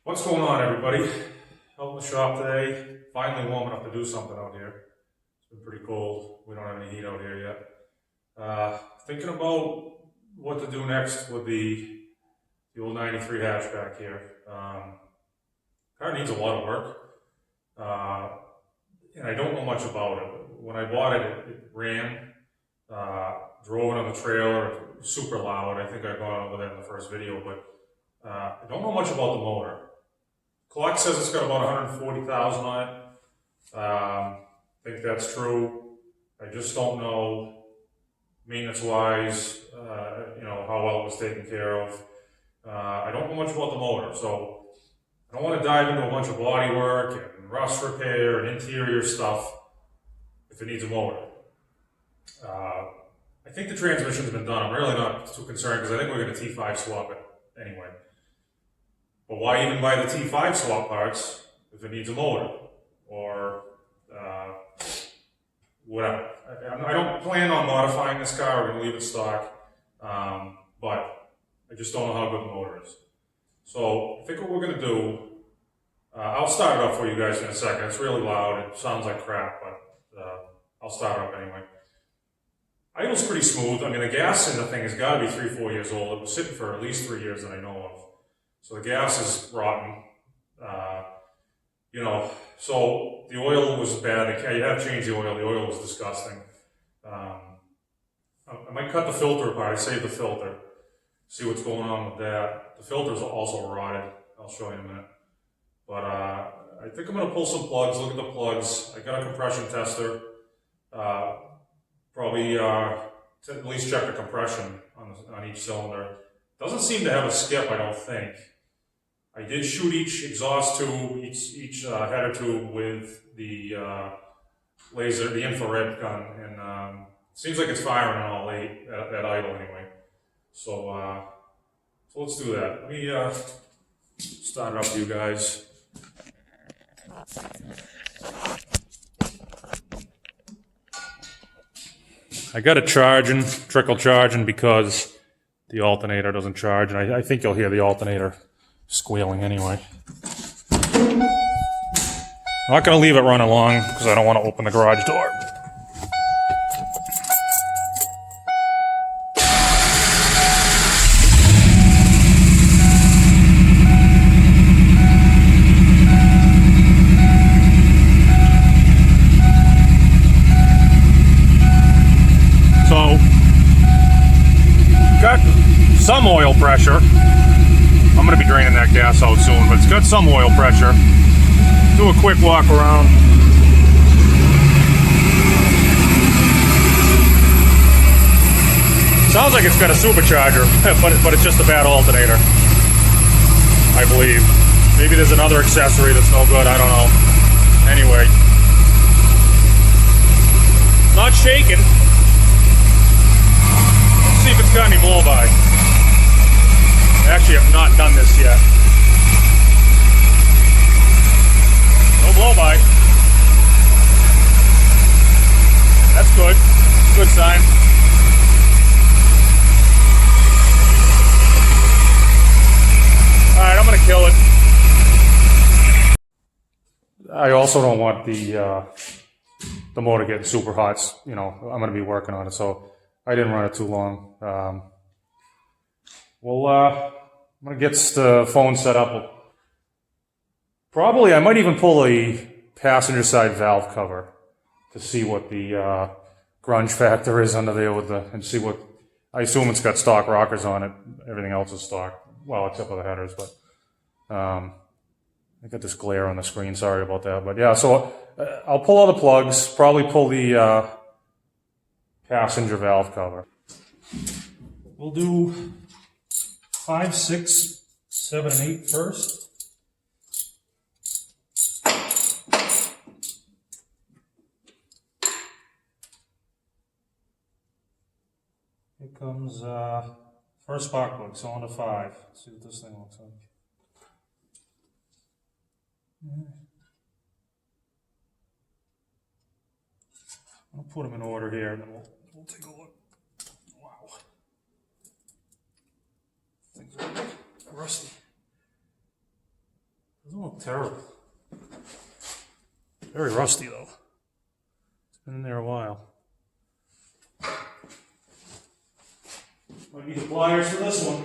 What's going on, everybody? Out in the shop today. Finally warm enough to do something out here. It's been pretty cold. We don't have any heat out here yet. Thinking about what to do next with the old 93 hatchback here. Car needs a lot of work. And I don't know much about it. When I bought it, it ran, drove it on the trailer, super loud. I think I've gone over that in the first video, but I don't know much about the motor. Clock says it's got about 140,000 on it. I think that's true. I just don't know, maintenance-wise, how well it was taken care of. I don't know much about the motor, so I don't want to dive into a bunch of body work and rust repair and interior stuff if it needs a motor. I think the transmission's been done. I'm really not too concerned because I think we're going to T5 swap it anyway. But why even buy the T5 swap parts if it needs a motor or whatever? I don't plan on modifying this car. We're going to leave it stock, but I just don't know how good the motor is. So I think what we're going to do, I'll start it up for you guys in a second. It's really loud. It sounds like crap, but I'll start it up anyway. Idle's pretty smooth. I mean, the gas in the thing has got to be 3-4 years old. It was sitting for at least 3 years that I know of. So the gas is rotten, so the oil was bad. You have to change the oil. The oil was disgusting. I might cut the filter apart. I saved the filter. See what's going on with that. The filter's also rotted. I'll show you in a minute. But I think I'm going to pull some plugs, look at the plugs. I got a compression tester. Probably to at least check the compression on each cylinder. Doesn't seem to have a skip, I don't think. I did shoot each exhaust tube, each header tube with the laser, the infrared gun, and seems like it's firing on all 8 at idle anyway. So let's do that. Let me start it up for you guys. I got it charging, trickle charging, because the alternator doesn't charge, and I think you'll hear the alternator squealing anyway. I'm not going to leave it running long because I don't want to open the garage door. So, got some oil pressure. I'm going to be draining that gas out soon, but it's got some oil pressure. Do a quick walk around. Sounds like it's got a supercharger, but it's just a bad alternator, I believe. Maybe there's another accessory that's no good, I don't know. Anyway. Not shaking. Let's see if it's got any blow-by. Actually, I've not done this yet. No blow-by. That's good. Good sign. Alright, I'm going to kill it. I also don't want the motor getting super hot. I'm going to be working on it, so I didn't run it too long. I'm going to get the phone set up. Probably, I might even pull a passenger side valve cover to see what the grunge factor is under there and see what, I assume it's got stock rockers on it. Everything else is stock. Well, except for the headers, but I got this glare on the screen. Sorry about that. But yeah, so I'll pull all the plugs, probably pull the passenger valve cover. We'll do 5, 6, 7, and 8 first. Here comes first spark plug, cylinder 5. Let's see what this thing looks like. I'll put them in order here, and then we'll take a look. Wow. Things are rusty. Doesn't look terrible. Very rusty though. It's been in there a while. Might need the pliers for this one.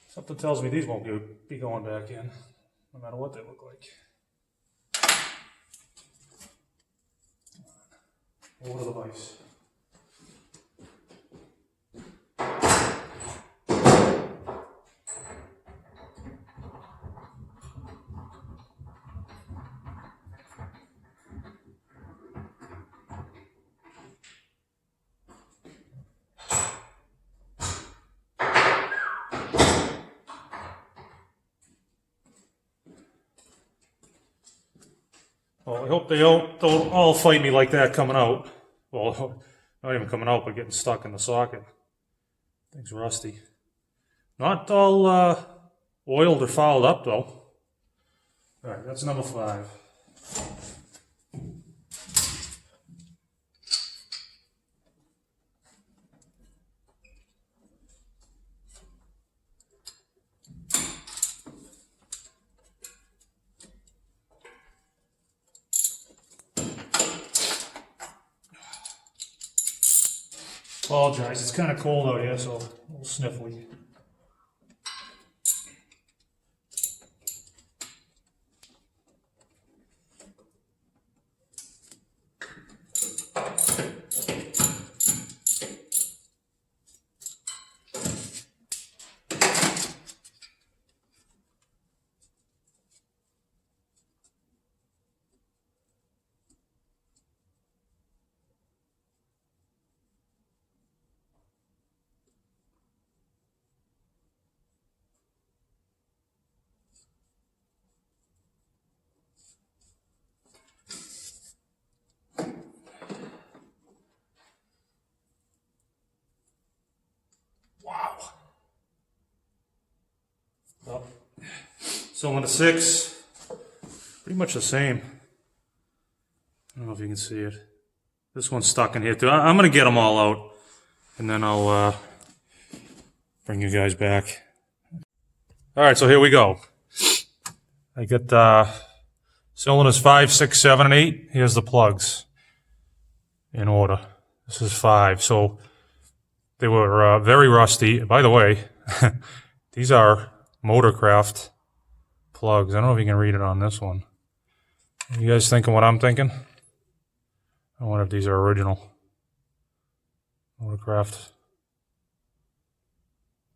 Something tells me these won't be going back in, no matter what they look like. Order the vice. Well, I hope they don't all fight me like that coming out. Well, not even coming out, but getting stuck in the socket. Thing's rusty. Not all oiled or fouled up, though. All right, that's number 5. Apologize, it's kind of cold out here, so a little sniffly. Wow. Well, cylinder 6, pretty much the same. I don't know if you can see it. This one's stuck in here too. I'm going to get them all out, and then I'll bring you guys back. All right, so here we go. I got cylinders 5, 6, 7, and 8. Here's the plugs in order. This is 5. So they were very rusty. By the way, these are Motorcraft plugs. I don't know if you can read it on this one. You guys thinking what I'm thinking? I wonder if these are original. Motorcraft.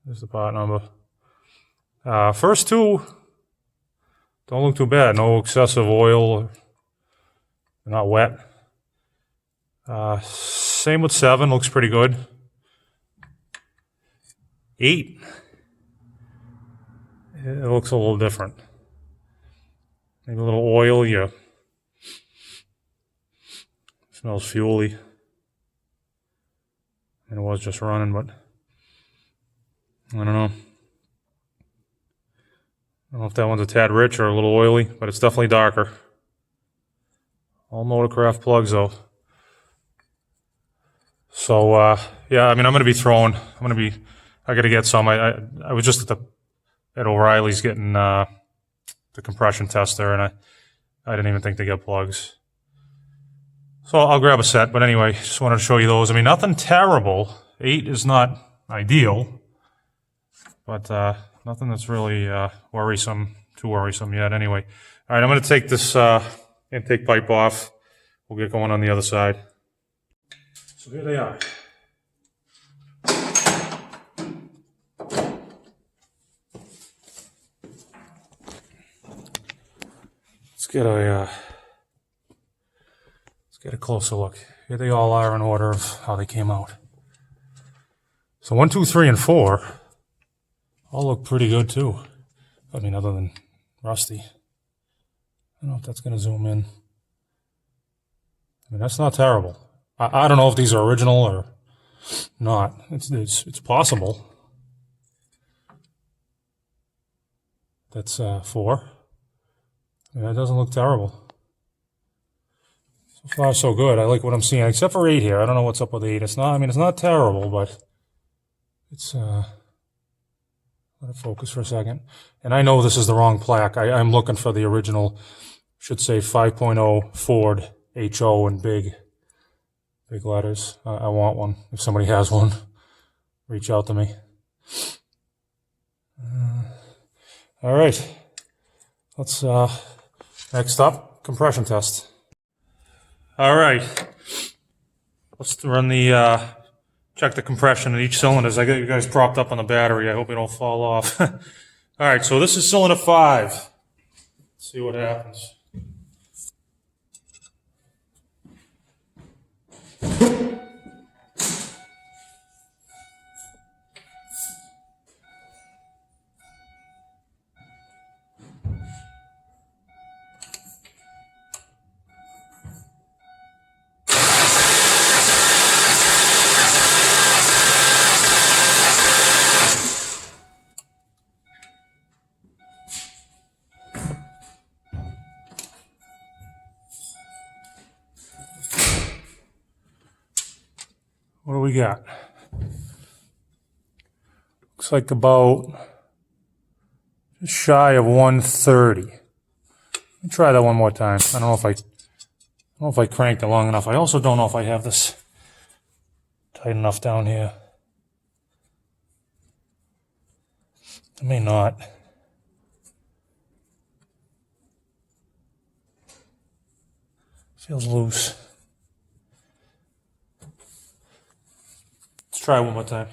There's the part number. First 2 don't look too bad. No excessive oil. They're not wet. Same with 7. Looks pretty good. 8. It looks a little different. Maybe a little oil. Yeah. Smells fuely. And it was just running, but I don't know. I don't know if that one's a tad rich or a little oily, but it's definitely darker. All Motorcraft plugs though. So yeah, I mean, I'm going to be throwing. I got to get some. I was just at O'Reilly's getting the compression tester, and I didn't even think to get plugs. So I'll grab a set. But anyway, just wanted to show you those. I mean, nothing terrible. 8 is not ideal, but nothing that's really too worrisome yet. Anyway, all right, I'm going to take this intake pipe off. We'll get going on the other side. So here they are. Let's get a closer look. Here they all are in order of how they came out. So 1, 2, 3, and 4 all look pretty good too. I mean, other than rusty. I don't know if that's going to zoom in. I mean, that's not terrible. I don't know if these are original or not. It's possible. That's 4. I mean, that doesn't look terrible. So far, so good. I like what I'm seeing, except for 8 here. I don't know what's up with 8. It's not, I mean, it's not terrible, but it's, let it focus for a second. And I know this is the wrong plaque. I'm looking for the original, should say 5.0 Ford HO in big letters. I want one. If somebody has one, reach out to me. All right. Let's, next up, compression test. All right. Let's run the, check the compression in each cylinder. I got you guys propped up on the battery. I hope you don't fall off. All right, so this is cylinder 5. Let's see what happens. What do we got? Looks like about just shy of 130. Let me try that one more time. I don't know if I cranked it long enough. I also don't know if I have this tight enough down here. I may not. Feels loose. Let's try it one more time.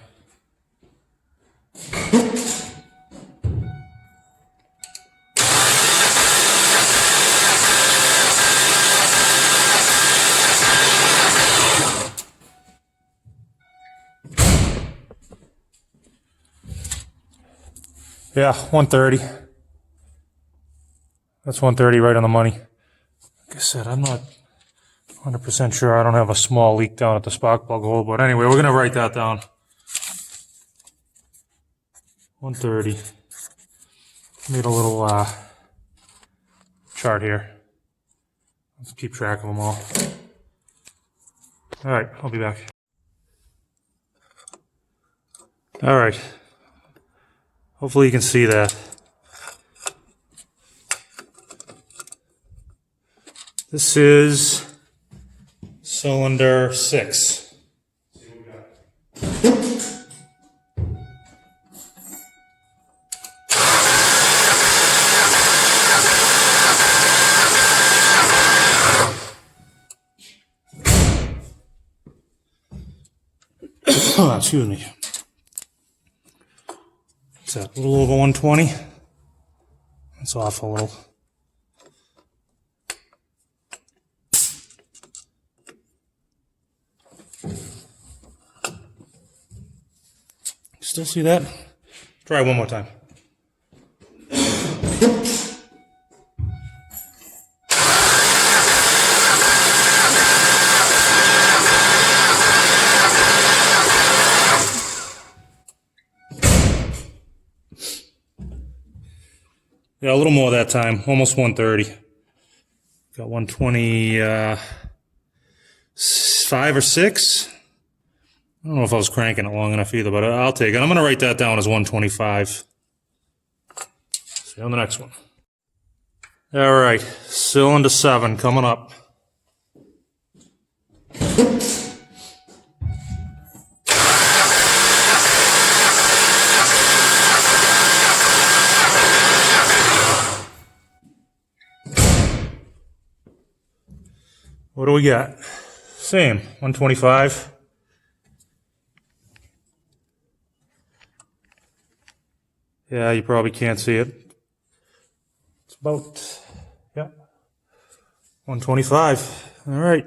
Yeah, 130. That's 130 right on the money. Like I said, I'm not 100% sure. I don't have a small leak down at the spark plug hole, but anyway, we're going to write that down. 130. Made a little chart here. Let's keep track of them all. All right, I'll be back. All right. Hopefully you can see that. This is cylinder 6. See what we got. Excuse me. What's that? A little over 120. That's off a little. Still see that? Try one more time. Yeah, a little more that time. Almost 130. Got 125 or 6. I don't know if I was cranking it long enough either, but I'll take it. I'm going to write that down as 125. See you on the next one. All right, cylinder 7 coming up. What do we got? Same, 125. Yeah, you probably can't see it. It's about, yeah, 125. All right.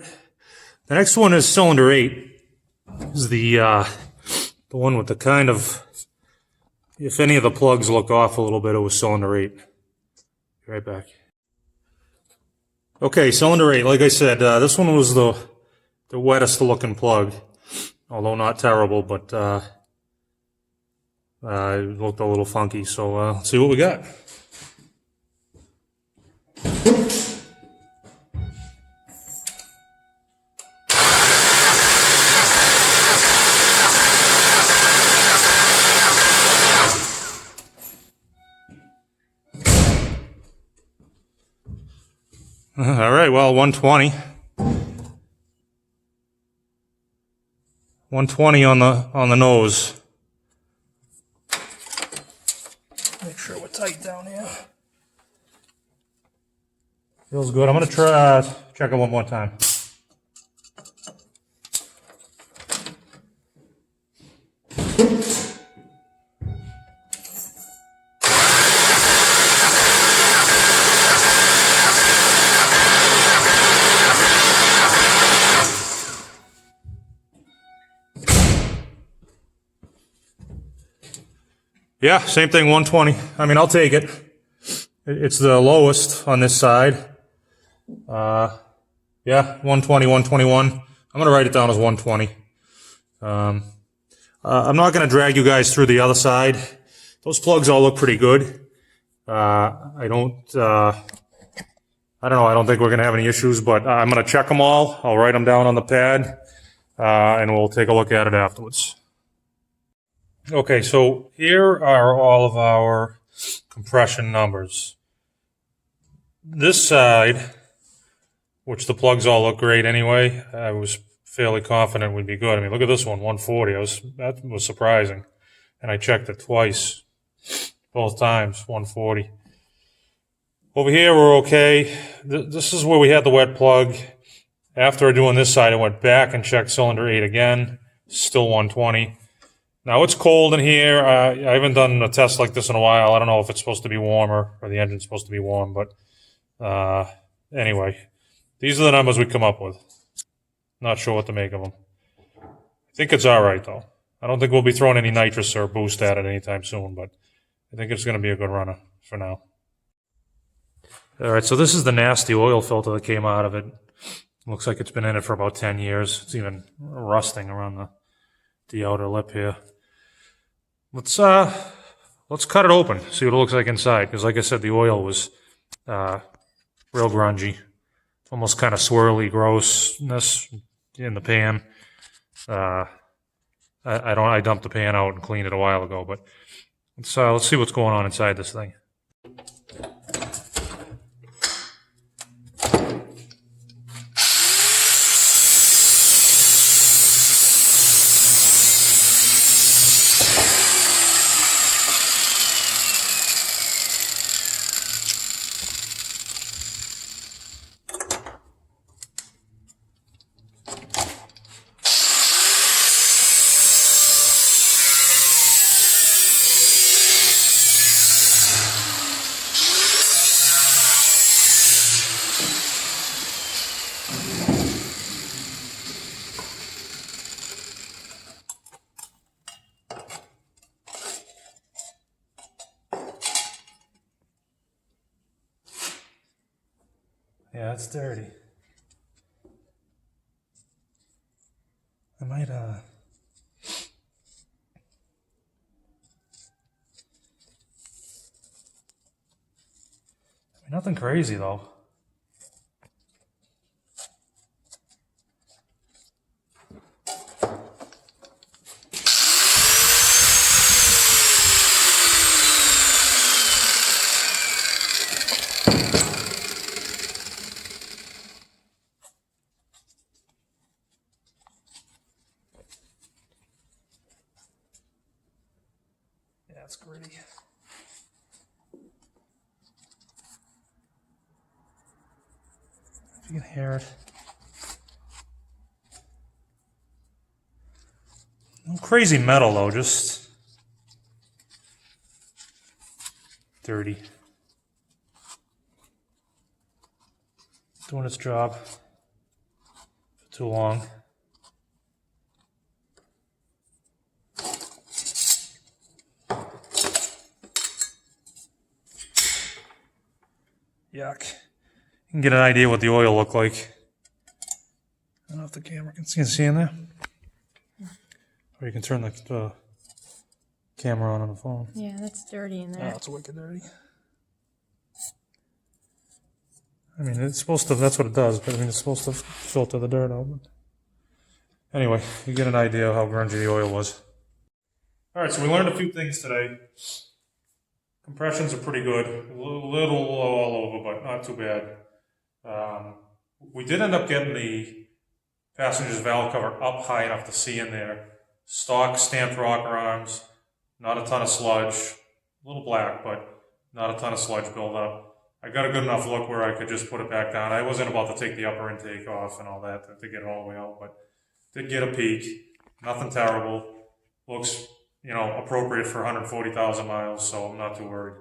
The next one is cylinder 8. This is the one with the kind of, if any of the plugs look off a little bit, it was cylinder 8. Be right back. Okay, cylinder 8, like I said, this one was the wettest looking plug, although not terrible, but it looked a little funky, so let's see what we got. All right, well, 120. 120 on the nose. Make sure we're tight down here. Feels good. I'm going to try check it one more time. Yeah, same thing, 120. I mean, I'll take it. It's the lowest on this side. Yeah, 120, 121. I'm going to write it down as 120. I'm not going to drag you guys through the other side. Those plugs all look pretty good. I don't know. I don't think we're going to have any issues, but I'm going to check them all. I'll write them down on the pad, and we'll take a look at it afterwards. Okay, so here are all of our compression numbers. This side, which the plugs all look great anyway, I was fairly confident we'd be good. I mean, look at this one, 140. That was surprising. And I checked it twice, both times, 140. Over here, we're okay. This is where we had the wet plug. After doing this side, I went back and checked cylinder 8 again, still 120. Now, it's cold in here. I haven't done a test like this in a while. I don't know if it's supposed to be warmer or the engine's supposed to be warm, but anyway, these are the numbers we come up with. Not sure what to make of them. I think it's all right, though. I don't think we'll be throwing any nitrous or boost at it anytime soon, but I think it's going to be a good runner for now. All right, so this is the nasty oil filter that came out of it. Looks like it's been in it for about 10 years. It's even rusting around the outer lip here. Let's cut it open, see what it looks like inside. Because like I said, the oil was real grungy. It's almost kind of swirly grossness in the pan. I dumped the pan out and cleaned it a while ago, but let's see what's going on inside this thing. Yeah, it's dirty. I might, I mean, nothing crazy, though. Yeah, it's gritty. If you can hear it. No crazy metal though, just dirty. Doing its job for too long. Yuck. You can get an idea what the oil looked like. I don't know if the camera can see in there. Or you can turn the camera on the phone. Yeah, that's dirty in there. Oh, it's wicked dirty. I mean, it's supposed to, that's what it does, but I mean, it's supposed to filter the dirt out. But anyway, you get an idea of how grungy the oil was. All right, so we learned a few things today. Compressions are pretty good. A little all over, but not too bad. We did end up getting the passenger's valve cover up high enough to see in there. Stock stamped rocker arms, not a ton of sludge, a little black, but not a ton of sludge buildup. I got a good enough look where I could just put it back down. I wasn't about to take the upper intake off and all that to get it all the way out, but did get a peek. Nothing terrible. Looks, appropriate for 140,000 miles, so I'm not too worried.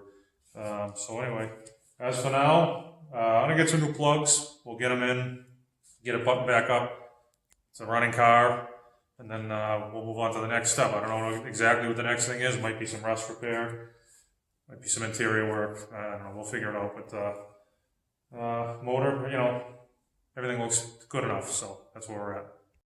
So anyway, as for now, I'm gonna get some new plugs. We'll get them in, get it buttoned back up. It's a running car, and then we'll move on to the next step. I don't know exactly what the next thing is. Might be some rust repair, might be some interior work. I don't know. We'll figure it out. But motor, everything looks good enough. So that's where we're at.